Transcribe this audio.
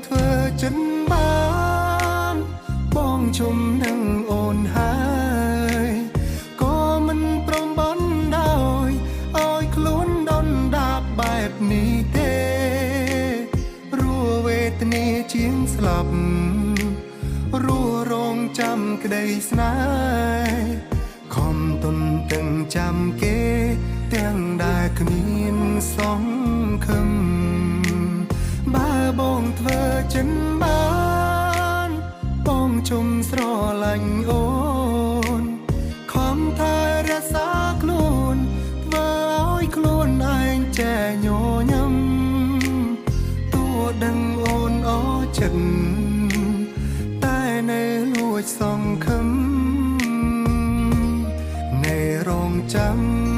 ធ្វើចិនបានបងជុំនឹងអូនហើយក៏មិនព្រមបណ្ដោយឲ្យខ្លួនដុនដាបបែបនេះទេរួវេទនាជាងស្លាប់រួរងចាំក្តីស្នេហ៍ខំទុនទាំងចាំគេទាំងដែលគ្មានសង្ឃឹមបើបងធ្វើចិនបានបងជុំស្រឡាញ់អូនខំថែរក្សាខ្លួនធ្វើឲ្យខ្លួនឯងចែញញឹមទោះដឹងអូនអចិត្តតែនៅលួចសង្ឃឹមនៅរងចាំ